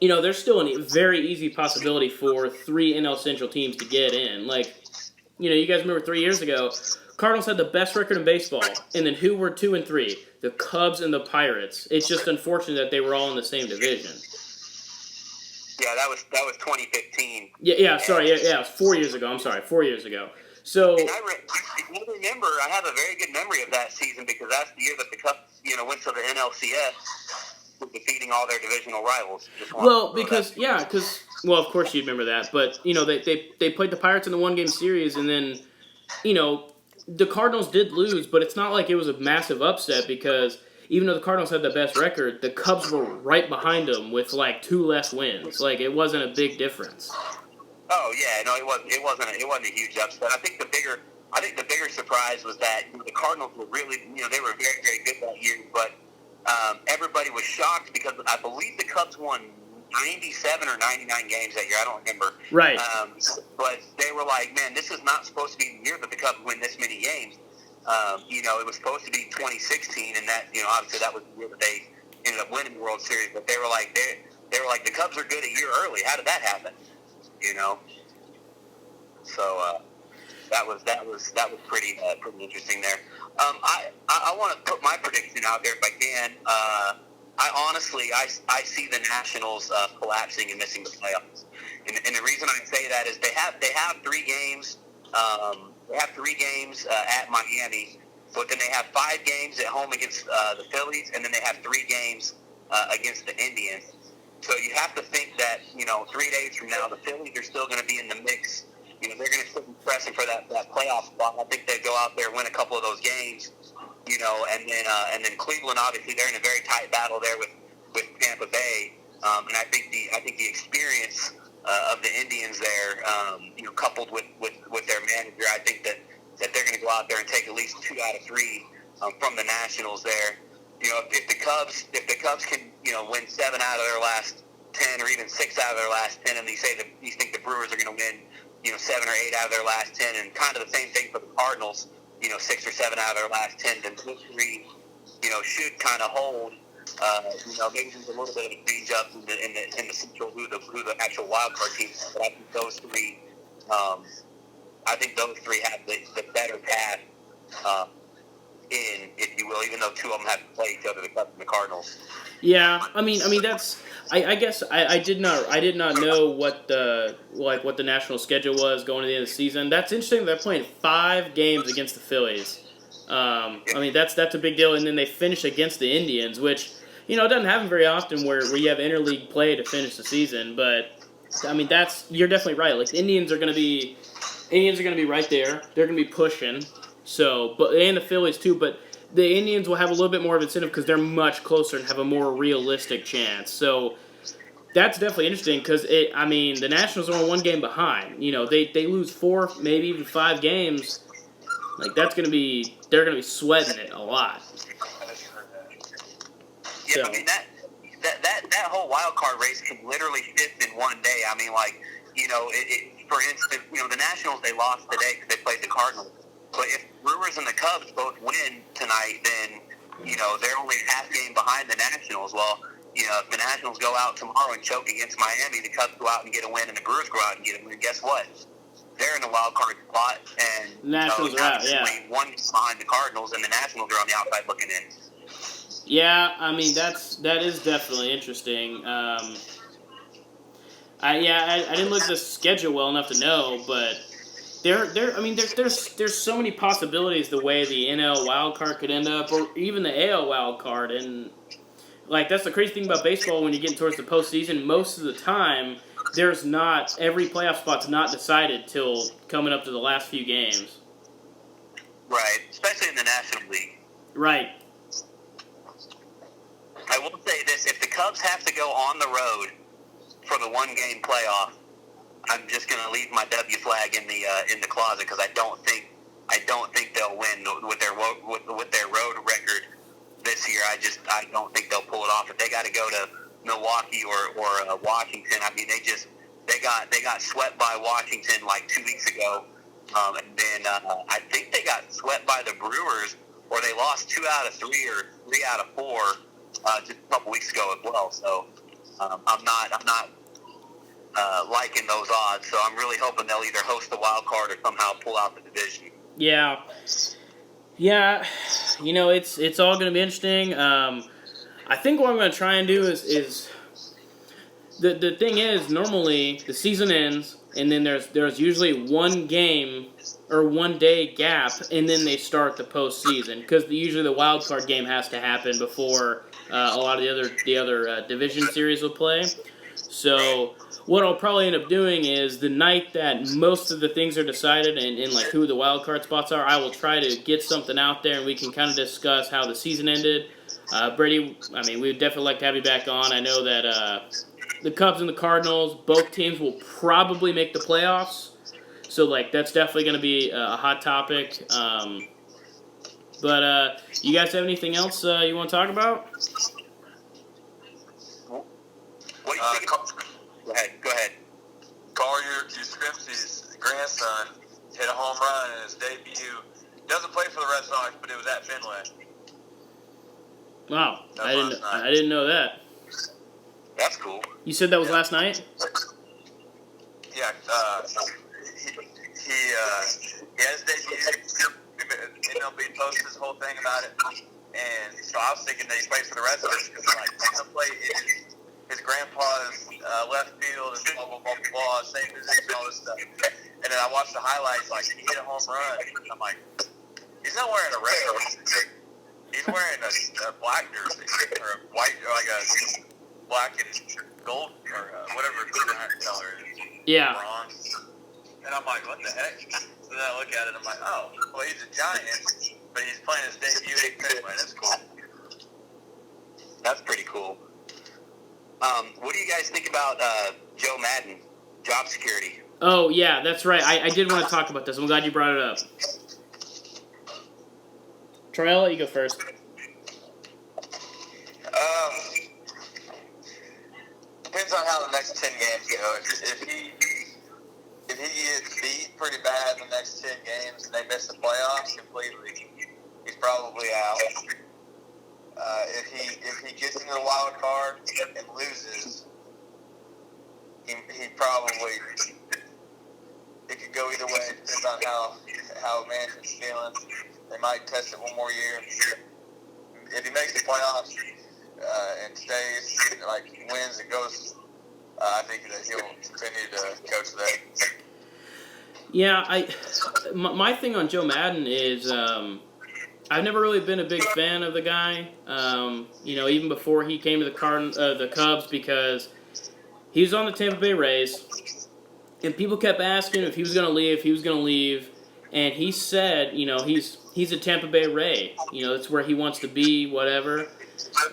Speaker 1: there's still a very easy possibility for 3 NL Central teams to get in. Like, you guys remember 3 years ago, Cardinals had the best record in baseball, and then who were 2 and 3? The Cubs and the Pirates. It's just unfortunate that they were all in the same division.
Speaker 2: Yeah, that was 2015.
Speaker 1: Yeah. Sorry, yeah, it was 4 years ago. I'm sorry, 4 years ago. So,
Speaker 2: and I remember, I have a very good memory of that season because that's the year that the Cubs, went to the NLCS, defeating all their divisional rivals.
Speaker 1: Well, of course you remember that, but they played the Pirates in the 1-game series, and then the Cardinals did lose, but it's not like it was a massive upset because even though the Cardinals had the best record, the Cubs were right behind them with like 2 less wins. Like it wasn't a big difference.
Speaker 2: Oh yeah, no, it wasn't a huge upset. I think the bigger surprise was that the Cardinals were really, they were very, very good that year, but everybody was shocked because I believe the Cubs won 97 or 99 games that year. I don't remember.
Speaker 1: Right.
Speaker 2: But they were like, man, this is not supposed to be the year that the Cubs win this many games. It was supposed to be 2016, and that, obviously that was the year that they ended up winning the World Series. But they were like, the Cubs are good a year early. How did that happen? So that was pretty interesting there. I want to put my prediction out there if I can. I see the Nationals collapsing and missing the playoffs, and the reason I say that is they have 3 games. They have 3 games at Miami, but then they have 5 games at home against the Phillies, and then they have 3 games against the Indians. So you have to think that 3 days from now the Phillies are still going to be in the mix. They're going to still be pressing for that playoff spot. I think they go out there, win a couple of those games. And then Cleveland, obviously, they're in a very tight battle there with Tampa Bay, and I think the experience of the Indians there, coupled with their manager, I think that they're going to go out there and take at least 2 out of 3 from the Nationals there. If the Cubs can win 7 out of their last 10, or even 6 out of their last 10, and you think the Brewers are going to win 7 or 8 out of their last 10, and kind of the same thing for the Cardinals. 6 or 7 out of their last 10, then those 3, should kind of hold. Maybe there's a little bit of a change up in the Central who the actual wild card team is, but I think those 3, have the better path in, if you will, even though 2 of them have to play each other, the Cubs and the Cardinals.
Speaker 1: Yeah, I mean that's. I guess I did not know what the national schedule was going to the end of the season. That's interesting. They're playing 5 games against the Phillies. I mean that's a big deal, and then they finish against the Indians, which it doesn't happen very often where you have interleague play to finish the season. But I mean you're definitely right. Like the Indians are going to be right there. They're going to be pushing. So, and the Phillies too, but the Indians will have a little bit more of incentive because they're much closer and have a more realistic chance. So that's definitely interesting because the Nationals are on 1 game behind. They lose 4, maybe even 5 games. Like they're gonna be sweating it a lot.
Speaker 2: Yeah, so. I mean that whole wild card race can literally shift in 1 day. I mean, for instance, the Nationals, they lost today because they played the Cardinals. But if Brewers and the Cubs both win tonight, then, they're only a half game behind the Nationals. Well, if the Nationals go out tomorrow and choke against Miami, the Cubs go out and get a win, and the Brewers go out and get a win, guess what? They're in the wild card spot, and
Speaker 1: Nationals are out, yeah.
Speaker 2: 1 behind the Cardinals, and the Nationals are on the outside looking in.
Speaker 1: Yeah, I mean, that is definitely interesting. I didn't look at the schedule well enough to know, but there's so many possibilities the way the NL wild card could end up, or even the AL wild card, and that's the crazy thing about baseball when you get towards the postseason. Most of the time, every playoff spot's not decided till coming up to the last few games.
Speaker 2: Right, especially in the National League.
Speaker 1: Right.
Speaker 2: I will say this: if the Cubs have to go on the road for the 1-game playoff, I'm just going to leave my W flag in the closet because I don't think they'll win with their road record this year. I don't think they'll pull it off. If they got to go to Milwaukee or Washington, I mean they got swept by Washington like 2 weeks ago, and then I think they got swept by the Brewers, or they lost 2 out of 3 or 3 out of 4 just a couple weeks ago as well. So I'm not liking those odds, so I'm really hoping they'll either host the wild card or somehow pull out the division.
Speaker 1: Yeah, it's all going to be interesting. I think what I'm going to try and do is the thing is normally the season ends and then there's usually 1 game or 1 day gap, and then they start the postseason because usually the wild card game has to happen before a lot of the other division series will play. So what I'll probably end up doing is the night that most of the things are decided and like who the wild card spots are, I will try to get something out there and we can kind of discuss how the season ended. Brady, I mean, we would definitely like to have you back on. I know that the Cubs and the Cardinals, both teams will probably make the playoffs. So like that's definitely going to be a hot topic. But you guys have anything else you want to talk about?
Speaker 2: What do you think? Go ahead.
Speaker 3: Carl Yastrzemski's grandson hit a home run in his debut. Doesn't play for the Red Sox, but it was at Fenway.
Speaker 1: Wow, I didn't know that.
Speaker 2: That's cool.
Speaker 1: You said that was last night?
Speaker 3: Yeah, he had his debut. MLB posted his whole thing about it, and so I was thinking that he plays for the Red Sox because like he'll play his grandpa's left field and blah blah blah blah, same position, all this stuff. And then I watched the highlights, like he hit a home run. I'm like, he's not wearing a red jersey. He's wearing a black jersey or a white, or like a black and gold or whatever color it is.
Speaker 1: Yeah.
Speaker 3: Bronze. And I'm like, what the heck? So then I look at it, I'm like, oh, well, he's a Giant, but he's playing his debut at Fenway. That's cool.
Speaker 2: That's pretty cool. What do you guys think about Joe Madden, job security?
Speaker 1: Oh, yeah, that's right. I did want to talk about this. I'm glad you brought it up. Troy, I'll let you go first.
Speaker 3: Depends on how the next 10 games go. If he gets beat pretty bad in the next 10 games and they miss the playoffs completely, he's probably out. If he gets into the wild card and loses, he probably, it could go either way. It depends on how management's feeling. They might test it one more year. If he makes the playoffs and stays, like wins and goes, I think that he'll continue to coach there.
Speaker 1: Yeah, my thing on Joe Madden is I've never really been a big fan of the guy. Even before he came to the Cubs, because he was on the Tampa Bay Rays, and people kept asking if he was going to leave, and he said, he's a Tampa Bay Ray. That's where he wants to be, whatever.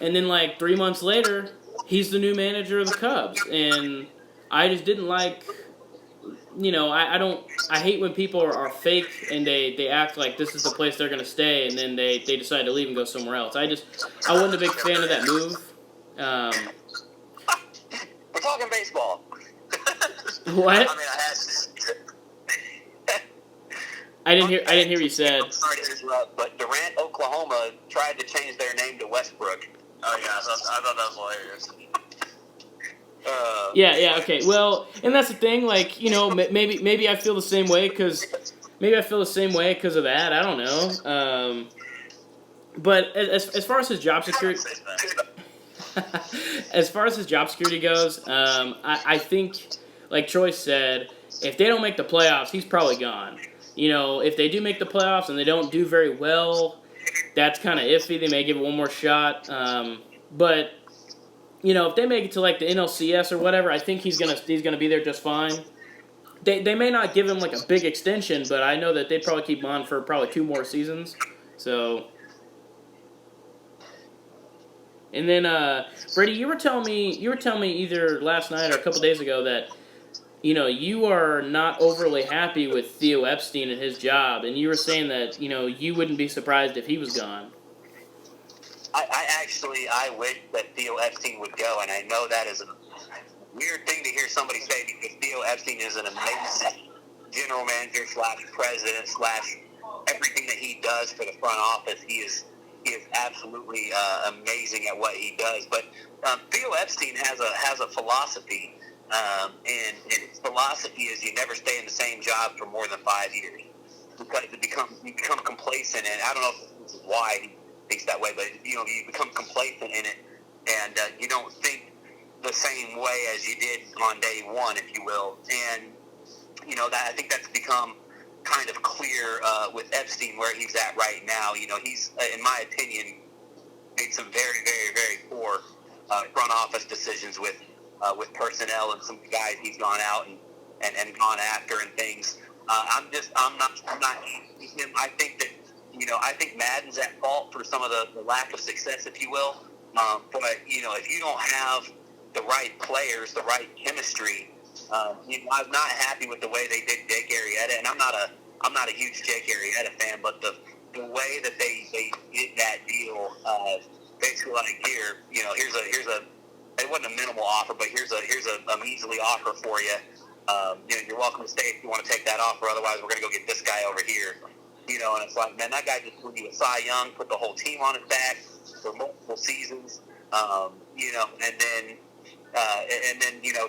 Speaker 1: And then like 3 months later, he's the new manager of the Cubs, and I just didn't like. I hate when people are fake and they act like this is the place they're going to stay, and then they decide to leave and go somewhere else. I wasn't a big fan of that move.
Speaker 2: We're talking baseball.
Speaker 1: What?
Speaker 2: I mean, I had to.
Speaker 1: I didn't hear what you said.
Speaker 2: Sorry to interrupt, but Durant, Oklahoma tried to change their name to Westbrook.
Speaker 3: Oh yeah, I thought that was hilarious.
Speaker 1: Yeah, okay. Well, and that's the thing. Like, maybe I feel the same way because of that. I don't know. But as far as his job security, goes, I think, like Troy said, if they don't make the playoffs, he's probably gone. If they do make the playoffs and they don't do very well, that's kind of iffy. They may give it one more shot. But if they make it to like the NLCS or whatever, I think he's gonna be there just fine. They may not give him like a big extension, but I know that they'd probably keep him on for probably 2 more seasons. So, and then Brady, you were telling me either last night or a couple days ago that you are not overly happy with Theo Epstein and his job, and you were saying that you wouldn't be surprised if he was gone.
Speaker 2: I wish that Theo Epstein would go, and I know that is a weird thing to hear somebody say because Theo Epstein is an amazing general manager / president / everything that he does for the front office. He is absolutely amazing at what he does. But Theo Epstein has a philosophy, and his philosophy is you never stay in the same job for more than 5 years because you become complacent, and I don't know if this is why he thinks that way, but you become complacent in it, and you don't think the same way as you did on day one, if you will. And that I think that's become kind of clear with Epstein where he's at right now. He's, in my opinion, made some very, very, very poor front office decisions with with personnel and some of the guys he's gone out and gone after and things. I'm not him. I think that, I think Madden's at fault for some of the lack of success, if you will. But, if you don't have the right players, the right chemistry, I'm not happy with the way they did Jake Arrieta, and I'm not a huge Jake Arrieta fan, but the way that they did that deal, basically like, here's a it wasn't a minimal offer, but here's a measly offer for you. You're welcome to stay if you want to take that offer. Otherwise, we're going to go get this guy over here. And it's like, man, that guy just won you a Cy Young, put the whole team on his back for multiple seasons. And then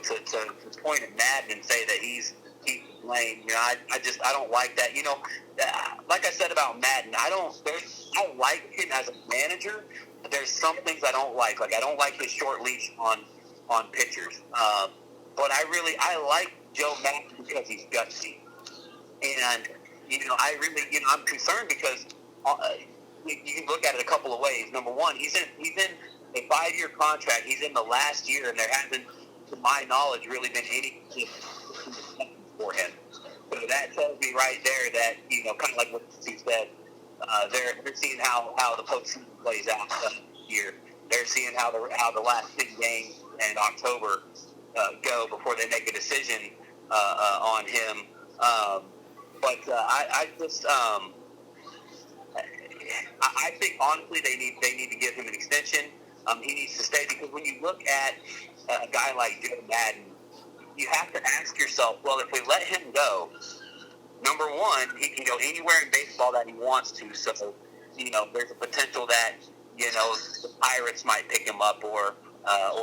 Speaker 2: to point at Madden and say that he's to blame. I don't like that. Like I said about Madden, I like him as a manager. But there's some things I don't like. Like, I don't like his short leash on pitchers. But I like Joe Madden because he's gutsy. And, I'm concerned because you can look at it a couple of ways. Number one, he's in a 5-year contract. He's in the last year, and there hasn't, to my knowledge, really been any for him. So that tells me right there that, kind of like what you said, they're seeing how the postseason plays out this year. They're seeing how the last 6 games in October go before they make a decision on him. I think honestly they need to give him an extension. He needs to stay, because when you look at a guy like Joe Madden, you have to ask yourself, well, if we let him go, number one, he can go anywhere in baseball that he wants to. So, there's a potential that, the Pirates might pick him up, or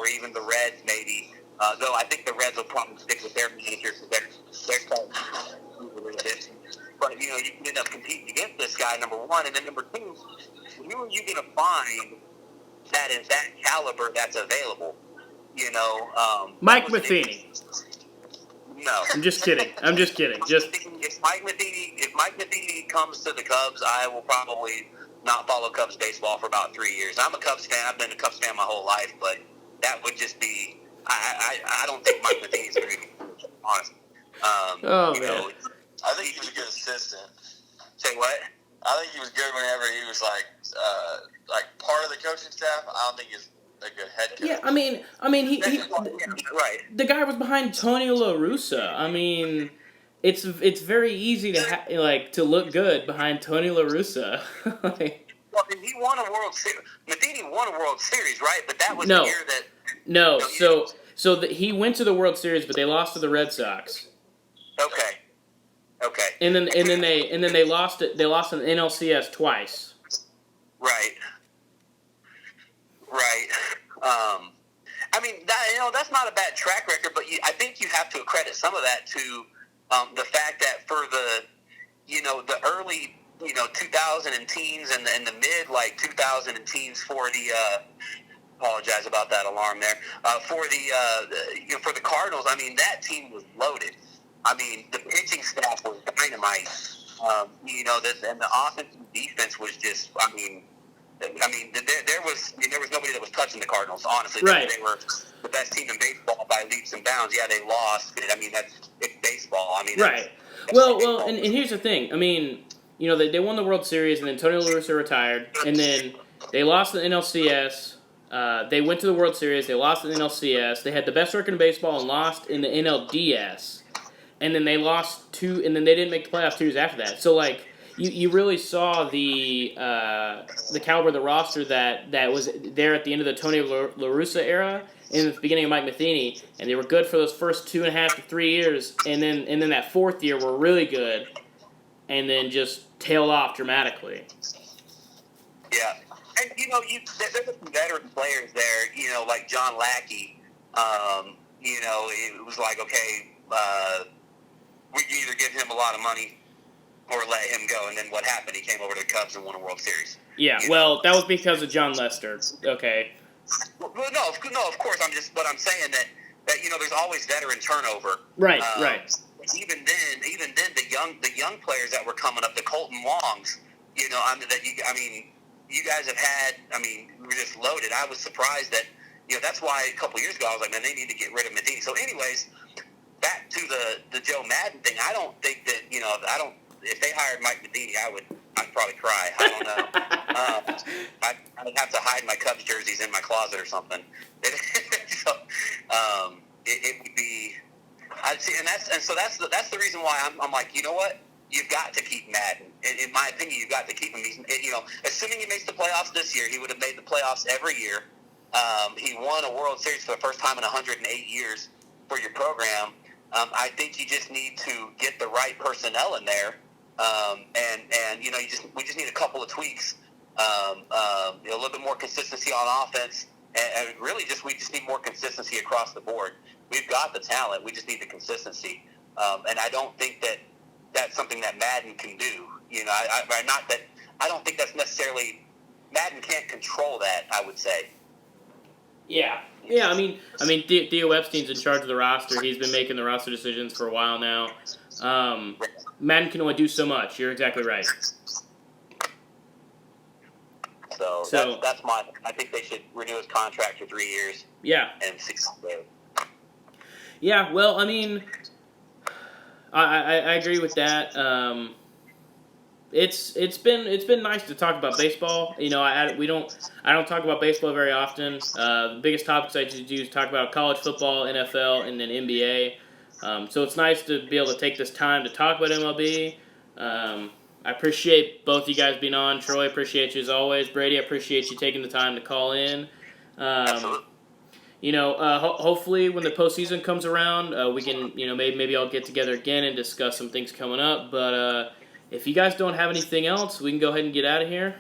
Speaker 2: even the Reds maybe. Though I think the Reds will probably stick with their manager, because they're starting to move a little bit. But, you can end up competing against this guy, number one. And then number two, who are you going to find that is that caliber that's available?
Speaker 1: Mike Matheny.
Speaker 2: No.
Speaker 1: I'm just kidding. Just
Speaker 2: if Mike Matheny comes to the Cubs, I will probably not follow Cubs baseball for about 3 years. I'm a Cubs fan. I've been a Cubs fan my whole life, but that would just be. I don't think Mike Matheny is very good, honestly.
Speaker 1: man.
Speaker 3: I think he was a good assistant.
Speaker 2: Say what?
Speaker 3: I think he was good whenever he was like part of the coaching staff. I don't think he's a good head coach.
Speaker 1: Yeah, he
Speaker 2: Right.
Speaker 1: The guy was behind Tony La Russa. It's very easy to to look good behind Tony La Russa.
Speaker 2: Well, he won a World Series. Matheny won a World Series, right? But that was the year that.
Speaker 1: No, he went to the World Series, but they lost to the Red Sox.
Speaker 2: Okay.
Speaker 1: And then they lost it. They lost an NLCS twice.
Speaker 2: Right. That's not a bad track record, but I think you have to accredit some of that to the fact that for the early 2000 and teens and the mid 2000 and teens for the apologize about that alarm there for the Cardinals. That team was loaded. The pitching staff was dynamite. And the offense and defense was just. There was nobody that was touching the Cardinals. Honestly,
Speaker 1: right.
Speaker 2: They were the best team in baseball by leaps and bounds. Yeah, they lost. It's baseball.
Speaker 1: Right. Well, and here's the thing. They won the World Series, and then Tony La Russa retired, and then they lost the NLCS. They went to the World Series. They lost the NLCS. They had the best record in baseball and lost in the NLDS. And then they lost and then they didn't make the playoffs 2 years after that. So you really saw the caliber of the roster that was there at the end of the Tony La Russa era and the beginning of Mike Matheny, and they were good for those first 2.5 to 3 years, and then that 4th year were really good, and then just tailed off dramatically.
Speaker 2: Yeah, and there's some veteran players there, like John Lackey. It was like, okay, we can either give him a lot of money or let him go. And then what happened? He came over to the Cubs and won a World Series.
Speaker 1: Yeah, that was because of John Lester. Okay.
Speaker 2: Well, no, of course. I'm saying that there's always veteran turnover.
Speaker 1: Right, right.
Speaker 2: Even then, the young players that were coming up, the Colton Longs, you guys have had. We were just loaded. I was surprised that that's why a couple years ago I was like, man, they need to get rid of Medini. So, anyways, back to the Joe Madden thing. I don't think that if they hired Mike Medini, I'd probably cry. I don't know. I'd have to hide my Cubs jerseys in my closet or something. So, it would be. I'd see, so that's the reason why I'm like, you know what? You've got to keep Madden. In my opinion, you've got to keep him. Assuming he makes the playoffs this year, he would have made the playoffs every year. He won a World Series for the first time in 108 years for your program. I think you just need to get the right personnel in there, and we just need a couple of tweaks, a little bit more consistency on offense, and really we just need more consistency across the board. We've got the talent, we just need the consistency, and I don't think that that's something that Madden can do. I don't think that's necessarily Madden can't control that. I would say.
Speaker 1: Yeah. I mean, Theo Epstein's in charge of the roster. He's been making the roster decisions for a while now. Madden can only do so much. You're exactly right.
Speaker 2: So that's I think they should renew his contract for 3 years.
Speaker 1: Yeah.
Speaker 2: And 6 years.
Speaker 1: Yeah. Well, I mean, I agree with that. It's been nice to talk about baseball. I don't talk about baseball very often. The biggest topics I do is talk about college football, NFL, and then NBA. So it's nice to be able to take this time to talk about MLB. I appreciate both you guys being on. Troy, I appreciate you as always. Brady, I appreciate you taking the time to call in.
Speaker 2: Absolutely.
Speaker 1: Hopefully when the postseason comes around, we can, maybe I'll get together again and discuss some things coming up. But if you guys don't have anything else, we can go ahead and get out of here.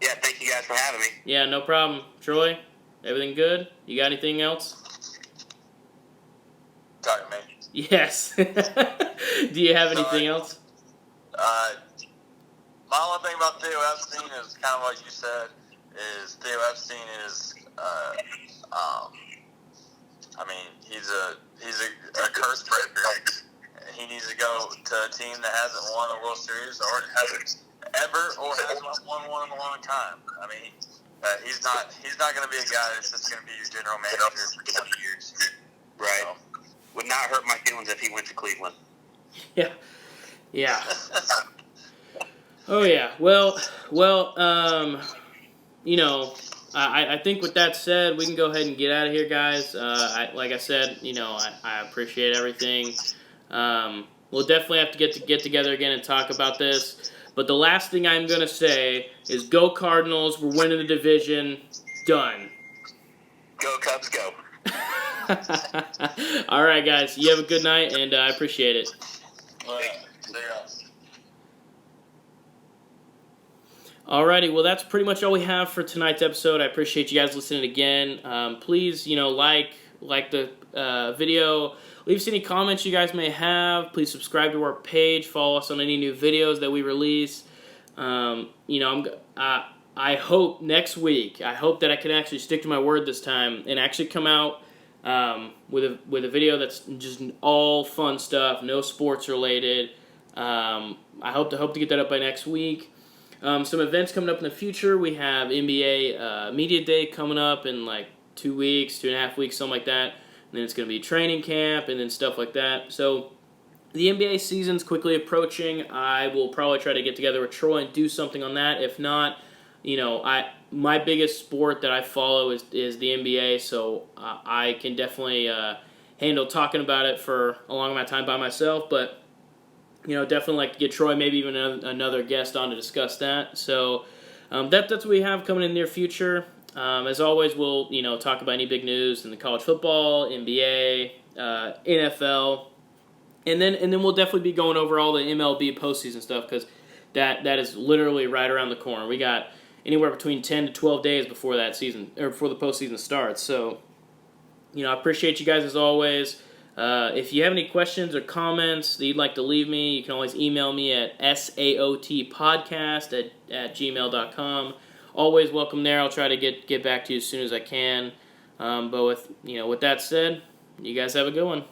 Speaker 2: Yeah, thank you guys for having me.
Speaker 1: Yeah, no problem. Troy, everything good? You got anything else?
Speaker 3: Talking to me.
Speaker 1: Yes. Do you have anything else?
Speaker 3: My only thing about Theo Epstein is kind of what you said. Is Theo Epstein is, he's a curse breaker. He needs to go to a team that hasn't won a World Series or hasn't ever or hasn't won one in a long time. He's not going to be a guy that's just going to be your general manager for 20 years.
Speaker 2: Right. So. Would not hurt my feelings if he went to Cleveland.
Speaker 1: Yeah. Oh yeah. Well. I think with that said, we can go ahead and get out of here, guys. Like I said, I appreciate everything. We'll definitely have to get together again and talk about this. But the last thing I'm going to say is go Cardinals. We're winning the division. Done.
Speaker 2: Go Cubs, go.
Speaker 1: All right, guys. You have a good night, and I appreciate it. Alrighty, well that's pretty much all we have for tonight's episode. I appreciate you guys listening again. Please, like the video. Leave us any comments you guys may have. Please subscribe to our page. Follow us on any new videos that we release. I hope next week. I hope that I can actually stick to my word this time and actually come out with a video that's just all fun stuff, no sports related. I hope to get that up by next week. Some events coming up in the future. We have NBA Media Day coming up in like 2 weeks, 2.5 weeks, something like that. And then it's going to be training camp and then stuff like that. So the NBA season's quickly approaching. I will probably try to get together with Troy and do something on that. If not, my biggest sport that I follow is the NBA. So I can definitely handle talking about it for a long amount of time by myself. But definitely like to get Troy, maybe even another guest on to discuss that. So that's what we have coming in the near future. As always, we'll talk about any big news in the college football, NBA, NFL, and then we'll definitely be going over all the MLB postseason stuff because that is literally right around the corner. We got anywhere between 10 to 12 days before that season or before the postseason starts. So I appreciate you guys as always. If you have any questions or comments that you'd like to leave me, you can always email me at saotpodcast@gmail.com. Always welcome there. I'll try to get back to you as soon as I can. But with that said, you guys have a good one.